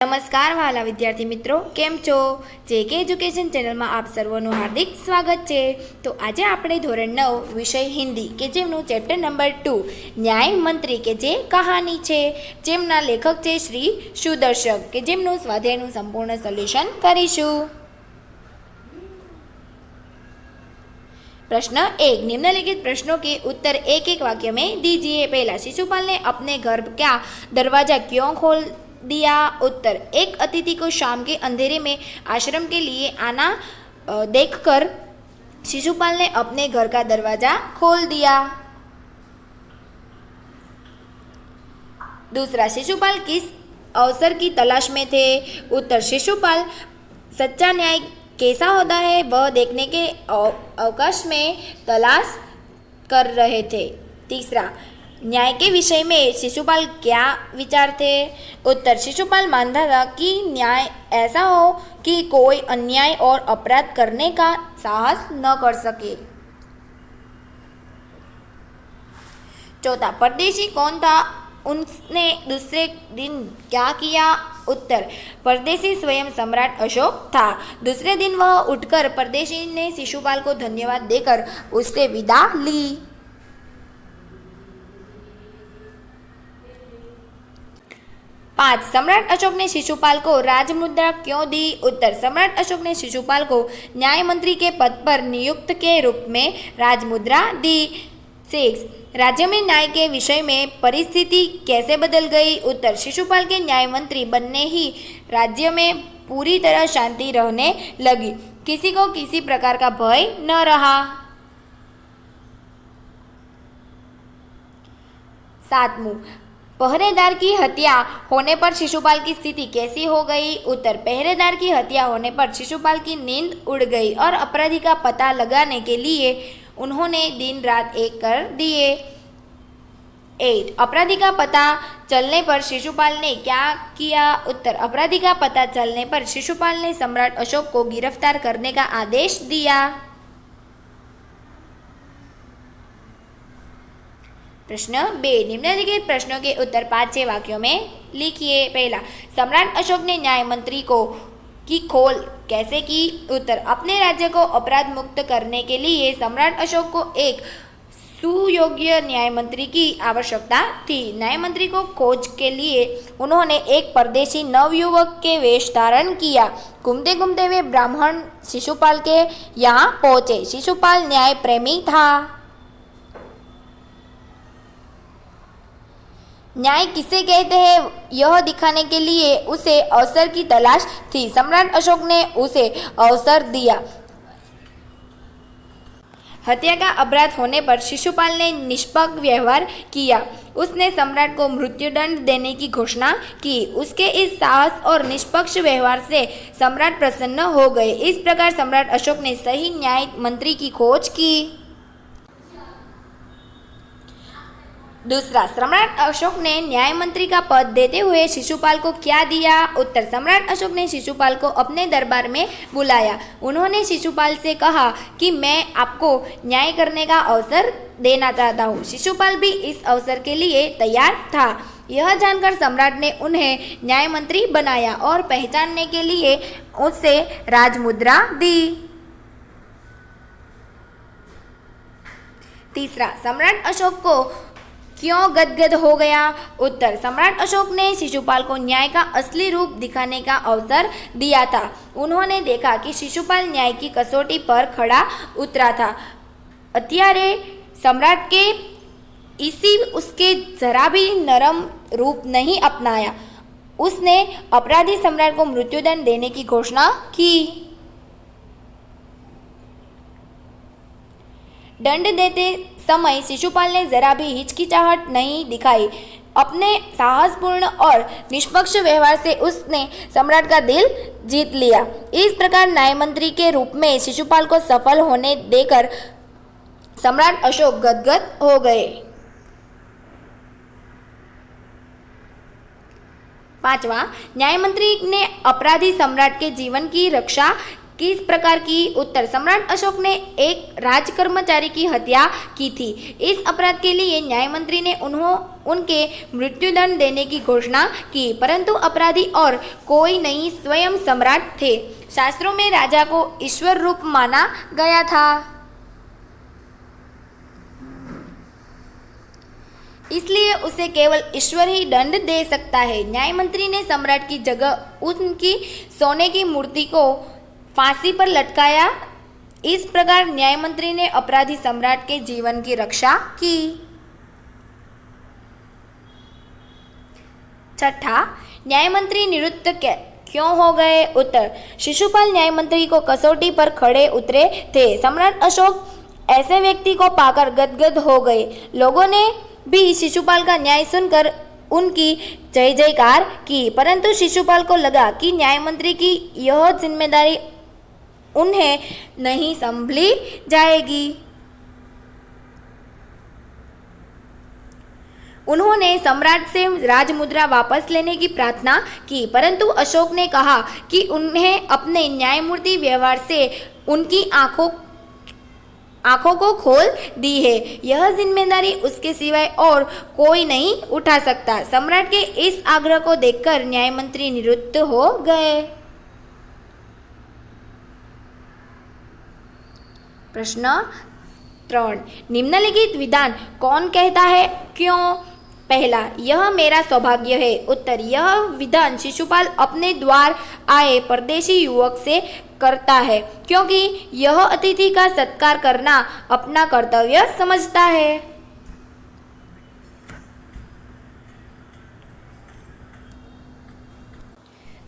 નમસ્કાર વહાલા વિદ્યાર્થી મિત્રો, કેમ છો? જેકે એજ્યુકેશન ચેનલમાં આપ સર્વનું હાર્દિક સ્વાગત છે. તો આજે આપણે ધોરણ 9 વિષય હિન્દી કે જેમનું ચેપ્ટર નંબર 2 ન્યાય મંત્રી કે જે કહાની છે, જેમના લેખક છે શ્રી સુદર્શક, કે જેમનું સ્વાધ્યાયનું સંપૂર્ણ સોલ્યુશન કરીશું. प्रश्न 1. निम्नलिखित प्रश्नों के उत्तर एक एक वाक्य में दीजिए. पहला, शिशुपाल ने अपने घर का दरवाजा क्यों खोल दिया? उत्तर, एक अतिथि को शाम के अंधेरे में आश्रम के लिए आना देखकर शिशुपाल ने अपने घर का दरवाजा खोल दिया. दूसरा, शिशुपाल किस अवसर की तलाश में थे? उत्तर, शिशुपाल सच्चा न्याय कैसा होता है वह देखने के अवकाश में तलाश कर रहे थे. तीसरा, न्याय के विषय में शिशुपाल क्या विचार थे? उत्तर, शिशुपाल मानता था कि न्याय ऐसा हो कि कोई अन्याय और अपराध करने का साहस न कर सके. चौथा, परदेशी कौन था? उसने दूसरे दिन क्या किया? उत्तर, परदेशी स्वयं सम्राट अशोक था. दूसरे दिन वह उठकर परदेशी ने शिशुपाल को धन्यवाद देकर उससे विदा ली. 5. सम्राट अशोक ने शिशुपाल को राजमुद्रा क्यों दी? उत्तर, सम्राट अशोक ने शिशुपाल को न्याय मंत्री के पद पर नियुक्त के रूप में राजमुद्रा दी. 6. राज्य में न्याय के विषय में परिस्थिति कैसे बदल गई? उत्तर, शिशुपाल के न्याय मंत्री बनने ही राज्य में पूरी तरह शांति रहने लगी. किसी को किसी प्रकार का भय न रहा. 7. पहरेदार की हत्या होने पर शिशुपाल की स्थिति कैसी हो गई? उत्तर, पहरेदार की हत्या होने पर शिशुपाल की नींद उड़ गई और अपराधी का पता लगाने के लिए उन्होंने दिन रात एक कर दिए. 8. अपराधी का पता चलने पर शिशुपाल ने क्या किया? उत्तर, अपराधी का पता चलने पर शिशुपाल ने सम्राट अशोक को गिरफ्तार करने का आदेश दिया. प्रश्न 2. निम्नलिखित प्रश्नों के उत्तर 5 वाक्यों में लिखिए. पहला, सम्राट अशोक ने न्याय मंत्री की खोल कैसे की? उत्तर, अपने राज्य को अपराध मुक्त करने के लिए सम्राट अशोक को एक सुयोग्य न्याय मंत्री की आवश्यकता थी. न्याय मंत्री को खोज के लिए उन्होंने एक परदेशी नवयुवक के वेश धारण किया. घूमते घूमते वे ब्राह्मण शिशुपाल के यहाँ पहुँचे. शिशुपाल न्याय प्रेमी था. न्याय किसे कहते हैं यह दिखाने के लिए उसे अवसर की तलाश थी. सम्राट अशोक ने उसे अवसर दिया. हत्या का अपराध होने पर शिशुपाल ने निष्पक्ष व्यवहार किया. उसने सम्राट को मृत्युदंड देने की घोषणा की. उसके इस साहस और निष्पक्ष व्यवहार से सम्राट प्रसन्न हो गए. इस प्रकार सम्राट अशोक ने सही न्याय मंत्री की खोज की. दूसरा, सम्राट अशोक ने न्याय मंत्री का पद देते हुए शिशुपाल को क्या दिया? उत्तर, सम्राट अशोक ने शिशुपाल को अपने दरबार में बुलाया. उन्होंने शिशुपाल से कहा कि मैं आपको न्याय करने का अवसर देना चाहता हूँ. शिशुपाल भी इस अवसर के लिए तैयार था. यह जानकर सम्राट ने उन्हें न्याय मंत्री बनाया और पहचानने के लिए उससे राजमुद्रा दी. तीसरा, सम्राट अशोक को क्यों गदगद हो गया? उत्तर, सम्राट अशोक ने शिशुपाल को न्याय का असली रूप दिखाने का अवसर दिया था. उन्होंने देखा कि शिशुपाल न्याय की कसौटी पर खड़ा उतरा था. अत्यारे सम्राट के उसके जरा भी नरम रूप नहीं अपनाया. उसने अपराधी सम्राट को मृत्युदंड देने की घोषणा की. दंड देते समय शिशुपाल ने जरा भी हिचकिचाहट नहीं दिखाई. अपने साहसपूर्ण और निष्पक्ष व्यवहार से उसने सम्राट का दिल जीत लिया. इस प्रकार न्याय मंत्री के रूप में शिशुपाल को सफल होने देकर सम्राट अशोक गदगद हो गए. 5वां, न्याय मंत्री ने अपराधी सम्राट के जीवन की रक्षा किस प्रकार की? उत्तर, सम्राट अशोक ने एक राजकर्मचारी की हत्या की थी। इस अपराध के लिए न्याय मंत्री ने उनके मृत्युदंड देने की घोषणा की, परंतु अपराधी और कोई नहीं, स्वयं सम्राट थे। शास्त्रों में राजा को ईश्वर रूप माना गया था, इसलिए उसे केवल ईश्वर ही दंड दे सकता है। न्याय मंत्री ने सम्राट की जगह उनकी सोने की मूर्ति को फांसी पर लटकाया। इस प्रकार न्याय मंत्री ने अपराधी सम्राट के जीवन की रक्षा की। छठा, न्याय मंत्री निवृत्त क्यों हो गए? उत्तर, शिशुपाल न्याय मंत्री को कसौटी पर खड़े उतरे थे। सम्राट अशोक ऐसे व्यक्ति को पाकर गदगद हो गए। लोगों ने भी शिशुपाल का न्याय सुनकर उनकी जय जयकार की, परंतु शिशुपाल को लगा कि न्याय मंत्री की यह जिम्मेदारी उन्हें नहीं संभली जाएगी। उन्होंने सम्राट से राजमुद्रा वापस लेने की प्रार्थना की, परंतु अशोक ने कहा कि उन्हें अपने न्यायमूर्ति व्यवहार से उनकी आंखों को खोल दी है। यह जिम्मेदारी उसके सिवाय और कोई नहीं उठा सकता। सम्राट के इस आग्रह को देखकर न्याय मंत्री निवृत्त हो गए। प्रश्न 3, निम्नलिखित विधान कौन कहता है, क्यों? पहला, यह मेरा सौभाग्य है। उत्तर, यह विधान शिशुपाल अपने द्वार आए परदेशी युवक से करता है, क्योंकि यह अतिथि का सत्कार करना अपना कर्तव्य समझता है।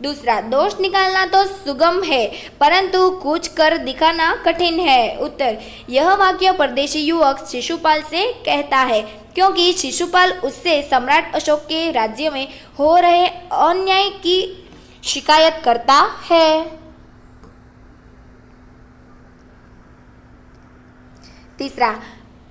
दूसरा, दोष निकालना तो सुगम है, परंतु कुछ कर दिखाना कठिन है। उत्तर, यह वाक्य परदेशी युवक शिशुपाल से कहता है, क्योंकि शिशुपाल उससे सम्राट अशोक के राज्य में हो रहे अन्याय की शिकायत करता है। तीसरा,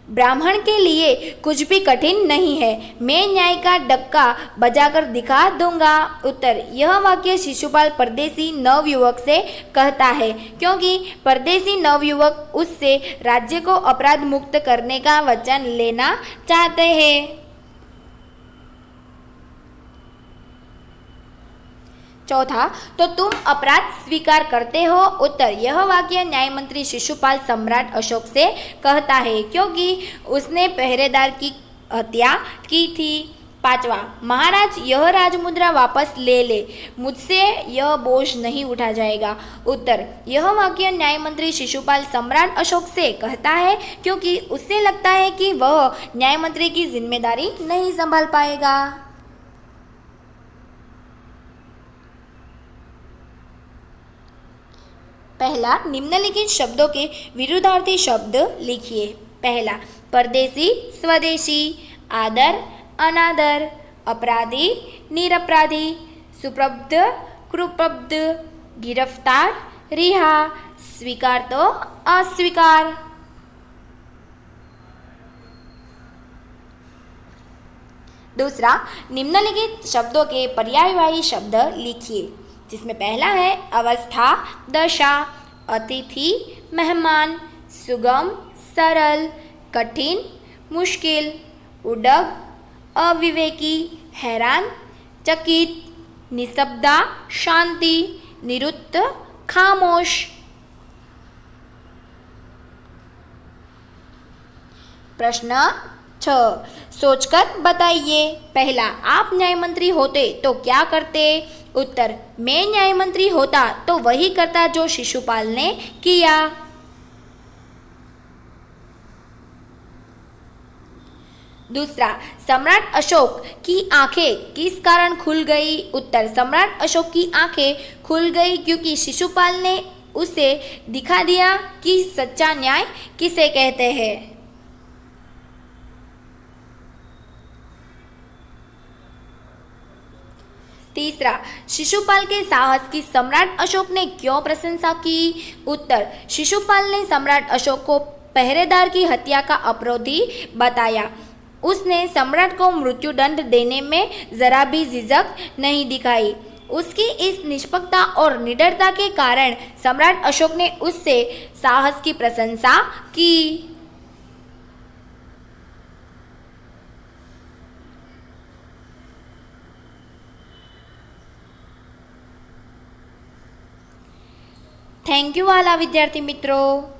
ब्राह्मण के लिए कुछ भी कठिन नहीं है, मैं न्याय का डक्का बजाकर दिखा दूंगा। उत्तर, यह वाक्य शिशुपाल परदेसी नवयुवक से कहता है, क्योंकि परदेसी नवयुवक उससे राज्य को अपराध मुक्त करने का वचन लेना चाहते हैं। चौथा, तो तुम अपराध स्वीकार करते हो। उत्तर, यह वाक्य न्याय मंत्री शिशुपाल सम्राट अशोक से कहता है, क्योंकि उसने पहरेदार की हत्या की थी। पांचवा, महाराज यह राजमुद्रा वापस ले ले, मुझसे यह बोझ नहीं उठा जाएगा। उत्तर, यह वाक्य न्याय मंत्री शिशुपाल सम्राट अशोक से कहता है, क्योंकि उससे लगता है कि वह न्याय मंत्री की जिम्मेदारी नहीं संभाल पाएगा। पहला, निम्नलिखित शब्दों के विरुद्धार्थी शब्द लिखिए। पहला, परदेसी स्वदेशी, आदर अनादर, अपराधी निरपराधी, सुप्रब्ध कुप्रब्ध, गिरफ्तार रिहा, स्वीकार तो अस्वीकार। दूसरा, निम्नलिखित शब्दों के पर्यायवाची शब्द लिखिए, जिसमें पहला है अवस्था, दशा, अतिथि, मेहमान, सुगम, सरल, कठिन, मुश्किल, उडग, अविवेकी, हैरान, चकित, निस्तब्धा, शांति, निरुत्त, खामोश। प्रश्न 6, सोचकर बताइए। पहला, आप न्याय मंत्री होते तो क्या करते? उत्तर, मैं न्याय मंत्री होता तो वही करता जो शिशुपाल ने किया। दूसरा, सम्राट अशोक की आंखें किस कारण खुल गई? उत्तर, सम्राट अशोक की आंखें खुल गई क्योंकि शिशुपाल ने उसे दिखा दिया कि सच्चा न्याय किसे कहते हैं। तीसरा, शिशुपाल के साहस की सम्राट अशोक ने क्यों प्रशंसा की? उत्तर, शिशुपाल ने सम्राट अशोक को पहरेदार की हत्या का अपराधी बताया। उसने सम्राट को मृत्युदंड देने में जरा भी झिझक नहीं दिखाई। उसकी इस निष्पक्षता और निडरता के कारण सम्राट अशोक ने उससे साहस की प्रशंसा की। थैंक यू वाला विद्यार्थी मित्रों।